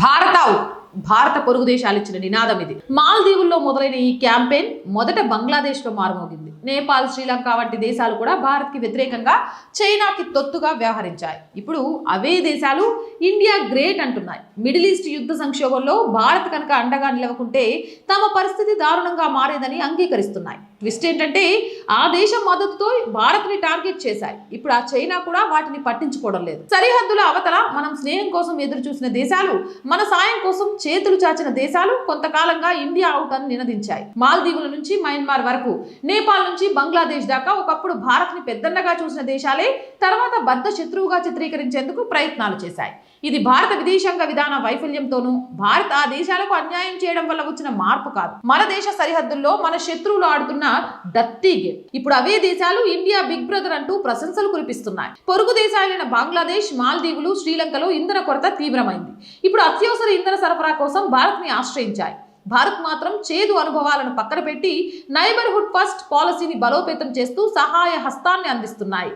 భారత అవుట్ భారత పొరుగు దేశాలు ఇచ్చిన నినాదం ఇది. మాల్దీవుల్లో మొదలైన ఈ క్యాంపెయిన్ మొదట బంగ్లాదేశ్లో మారుమోగింది. నేపాల్, శ్రీలంక వంటి దేశాలు కూడా భారత్కి వ్యతిరేకంగా చైనాకి తొత్తుగా వ్యవహరించాయి. ఇప్పుడు అవే దేశాలు ఇండియా గ్రేట్ అంటున్నాయి. మిడిల్ ఈస్ట్ యుద్ధ సంక్షోభంలో భారత్ కనుక అండగా నిలవకుంటే తమ పరిస్థితి దారుణంగా మారేదని అంగీకరిస్తున్నాయి. ట్విస్ట్ ఏంటంటే ఆ దేశం మద్దతుతో భారత్ని టార్గెట్ చేశాయి. ఇప్పుడు ఆ చైనా కూడా వాటిని పట్టించుకోవడం లేదు. సరిహద్దుల అవతల మనం స్నేహం కోసం ఎదురు చూసిన దేశాలు, మన సాయం కోసం చేతులు చాచిన దేశాలు కొంతకాలంగా ఇండియా అవుట్ అని నినదించాయి. మాల్దీవుల నుంచి మయన్మార్ వరకు, నేపాల్ నుంచి బంగ్లాదేశ్ దాకా ఒకప్పుడు భారత్ ని పెద్దన్నగా చూసిన దేశాలే తర్వాత బద్ధ శత్రువుగా చిత్రీకరించేందుకు ప్రయత్నాలు చేశాయి. ఇది భారత విదేశాంగ విధాన వైఫల్యంతోనూ, భారత్ ఆ దేశాలకు అన్యాయం చేయడం వల్ల వచ్చిన మార్పు కాదు. మన దేశ సరిహద్దుల్లో మన శత్రువులు ఆడుతున్న డర్టీ గేమ్. ఇప్పుడు అవే దేశాలు ఇండియా బిగ్ బ్రదర్ అంటూ ప్రశంసలు కురిపిస్తున్నాయి. పొరుగు దేశాలైన బంగ్లాదేశ్, మాల్దీవులు, శ్రీలంకలో ఇంధన కొరత తీవ్రమైంది. ఇప్పుడు అత్యవసర ఇంధన సరఫరా కోసం భారత్ ని ఆశ్రయించాయి. భారత్ మాత్రం చేదు అనుభవాలను పక్కన పెట్టి నైబర్హుడ్ ఫస్ట్ పాలసీని బలోపేతం చేస్తూ సహాయ హస్తాన్ని అందిస్తున్నాయి.